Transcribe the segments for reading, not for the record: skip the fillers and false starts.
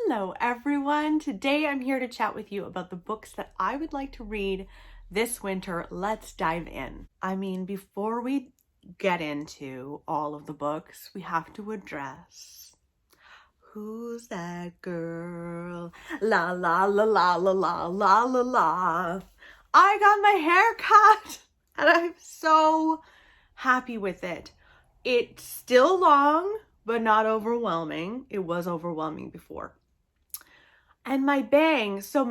Hello everyone! Today I'm here to chat with you about the books that I would like to read this winter. Let's dive in. Before we get into all of the books, we have to address who's that girl? La la la la la la la la la. I got my hair cut and I'm so happy with it. It's still long, but not overwhelming. It was overwhelming before. And my bangs, it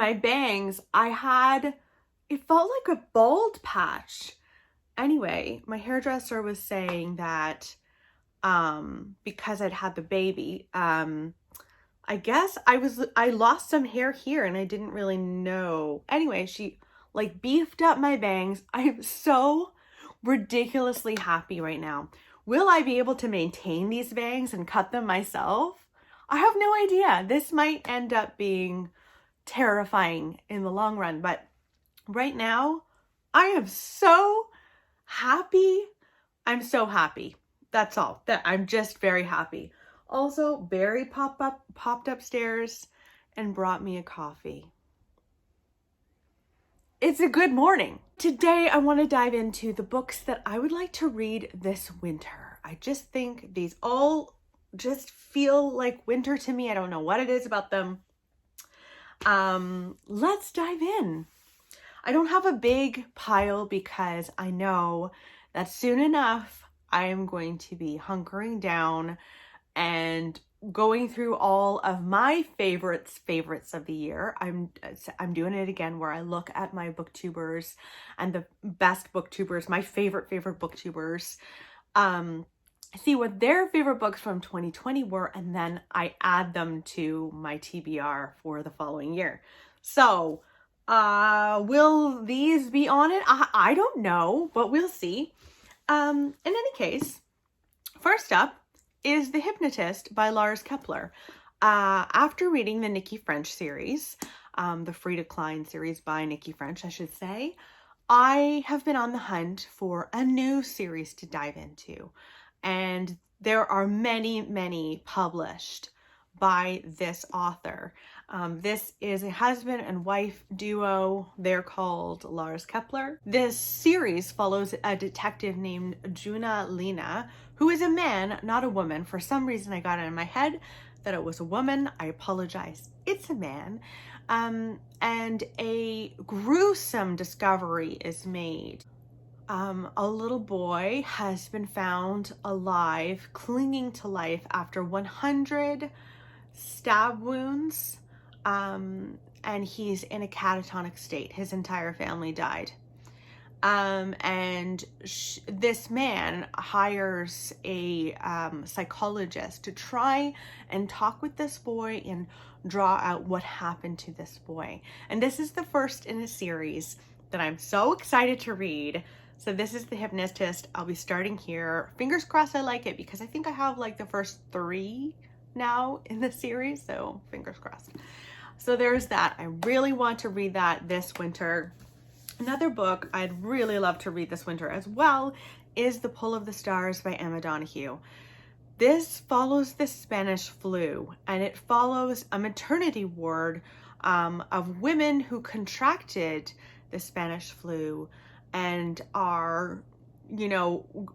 felt like a bald patch. Anyway, my hairdresser was saying that because I'd had the baby, I guess I lost some hair here and I didn't really know. Anyway, she like beefed up my bangs. I'm so ridiculously happy right now. Will I be able to maintain these bangs and cut them myself? I have no idea. This might end up being terrifying in the long run, but right now I am so happy. I'm so happy. That's all. I'm just very happy. Also, Barry popped upstairs and brought me a coffee. It's a good morning. Today I want to dive into the books that I would like to read this winter. I just think these all just feel like winter to me. I don't know what it is about them. Let's dive in. I don't have a big pile because I know that soon enough I am going to be hunkering down and going through all of my favorites of the year. I'm doing it again where I look at my booktubers and the best booktubers, my favorite booktubers, see what their favorite books from 2020 were, and then I add them to my TBR for the following year. So will these be on it? I don't know, but we'll see. In any case, first up is The Hypnotist by Lars Kepler. After reading the Nikki French series, the Free Decline series by Nikki French, I should say, I have been on the hunt for a new series to dive into. And there are many published by this author. This is a husband and wife duo. They're called Lars Kepler. This series follows a detective named Juna Lina, who is a man, not a woman. For some reason, I got it in my head that it was a woman. I apologize. It's a man. And a gruesome discovery is made. A little boy has been found alive, clinging to life after 100 stab wounds, and he's in a catatonic state. His entire family died. And this man hires a psychologist to try and talk with this boy and draw out what happened to this boy. And this is the first in a series that I'm so excited to read. So this is The Hypnotist. I'll be starting here. Fingers crossed I like it because I think I have like the first 3 now in the series. So fingers crossed. So there's that. I really want to read that this winter. Another book I'd really love to read this winter as well is The Pull of the Stars by Emma Donoghue. This follows the Spanish flu, and it follows a maternity ward of women who contracted the Spanish flu and are,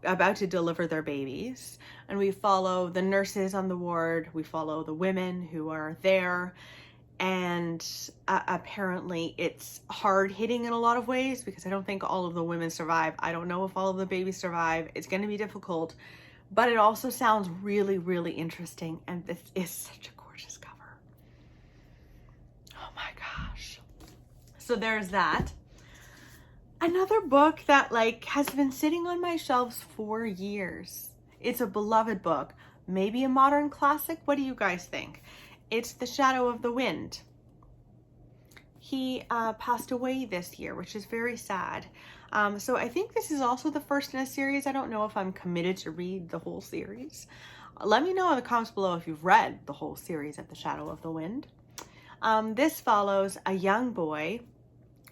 about to deliver their babies. And we follow the nurses on the ward. We follow the women who are there. And apparently it's hard hitting in a lot of ways because I don't think all of the women survive. I don't know if all of the babies survive. It's going to be difficult, but it also sounds really interesting. And this is such a gorgeous cover. Oh my gosh. So there's that. Another book that has been sitting on my shelves for years. It's a beloved book, maybe a modern classic. What do you guys think? It's The Shadow of the Wind. He passed away this year, which is very sad. So I think this is also the first in a series. I don't know if I'm committed to read the whole series. Let me know in the comments below if you've read the whole series of The Shadow of the Wind. This follows a young boy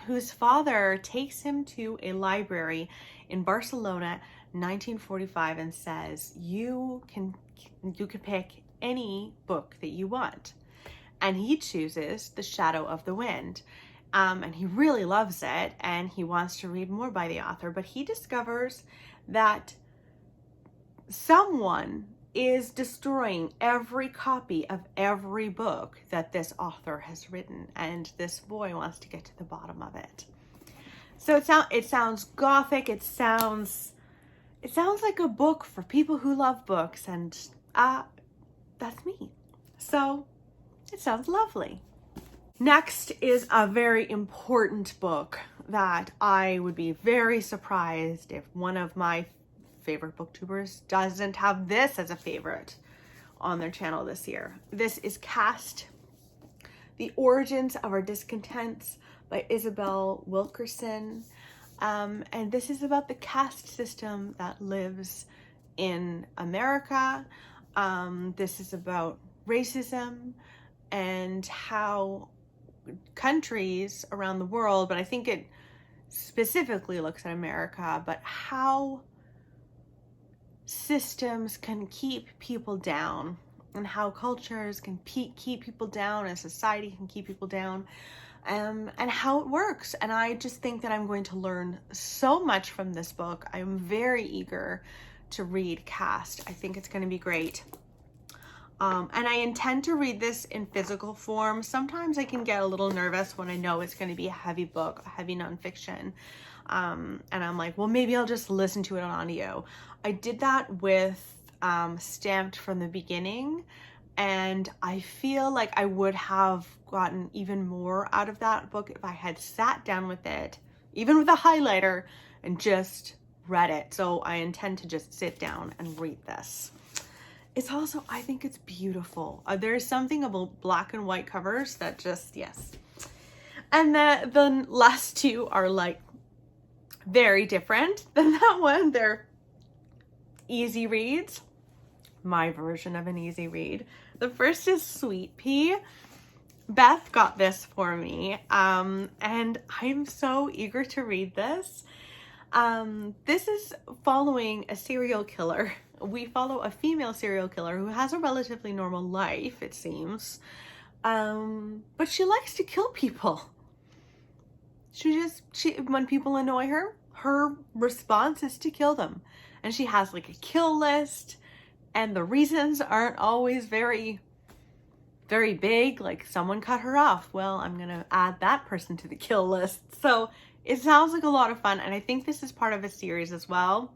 whose father takes him to a library in Barcelona, 1945, and says, you can pick any book that you want. and he chooses The Shadow of the Wind. And he really loves it, and he wants to read more by the author, but he discovers that someone is destroying every copy of every book that this author has written, and this boy wants to get to the bottom of it. So it sounds gothic. It sounds like a book for people who love books, and that's me. So it sounds lovely. Next is a very important book that I would be very surprised if one of my favorite booktubers doesn't have this as a favorite on their channel this year. This is Caste: The Origins of Our Discontents by Isabel Wilkerson. And this is about the caste system that lives in America. This is about racism and how countries around the world, but I think it specifically looks at America, but how systems can keep people down, and how cultures can keep people down, and society can keep people down, and how it works. And I just think that I'm going to learn so much from this book. I'm very eager to read Caste. I think it's going to be great. And I intend to read this in physical form. Sometimes I can get a little nervous when I know it's going to be a heavy book, a heavy nonfiction. And I'm like, well, maybe I'll just listen to it on audio. I did that with Stamped from the beginning, and I feel like I would have gotten even more out of that book if I had sat down with it, even with a highlighter, and just read it. So I intend to just sit down and read this. It's also, I think it's beautiful. There's something about black and white covers that just, yes. And the last two are like very different than that one. They're easy reads. My version of an easy read. The first is Sweet Pea. Beth got this for me, and I'm so eager to read this. This is following a serial killer. We follow a female serial killer who has a relatively normal life, it seems, but she likes to kill people. When people annoy her, her response is to kill them. And she has like a kill list, and the reasons aren't always very, very big. Like, someone cut her off. Well, I'm going to add that person to the kill list. So it sounds like a lot of fun. And I think this is part of a series as well.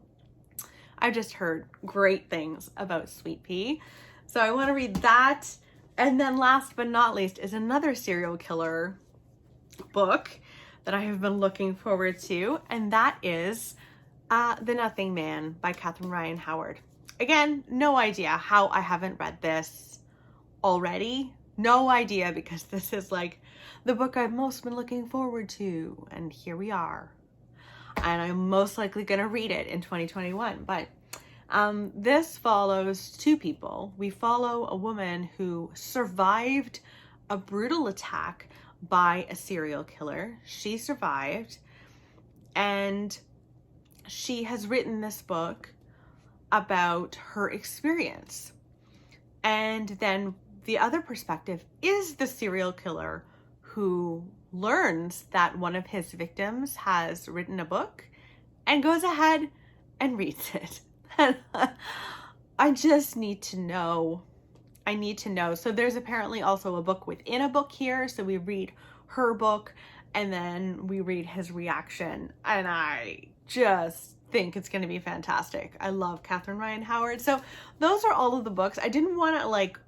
I've just heard great things about Sweet Pea. So I want to read that. And then last but not least is another serial killer book that I have been looking forward to. And that is The Nothing Man by Catherine Ryan Howard. Again, no idea how I haven't read this already. No idea, because this is like the book I've most been looking forward to. And here we are. And I'm most likely going to read it in 2021. But this follows two people. We follow a woman who survived a brutal attack by a serial killer. She survived, and she has written this book about her experience. And then the other perspective is the serial killer who learns that one of his victims has written a book and goes ahead and reads it. I just need to know. I need to know. So there's apparently also a book within a book here. So we read her book and then we read his reaction. And I just think it's going to be fantastic. I love Catherine Ryan Howard. So those are all of the books. I didn't want to like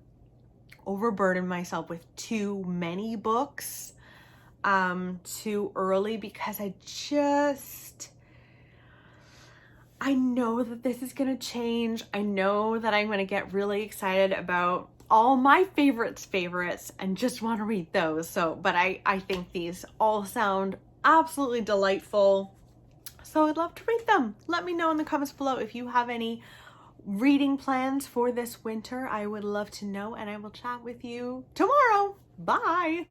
overburden myself with too many books too early, because I know that this is going to change. I know that I'm going to get really excited about all my favorites and just want to read those. So, but I think these all sound absolutely delightful. So I'd love to read them. Let me know in the comments below if you have any reading plans for this winter. I would love to know, and I will chat with you tomorrow. Bye.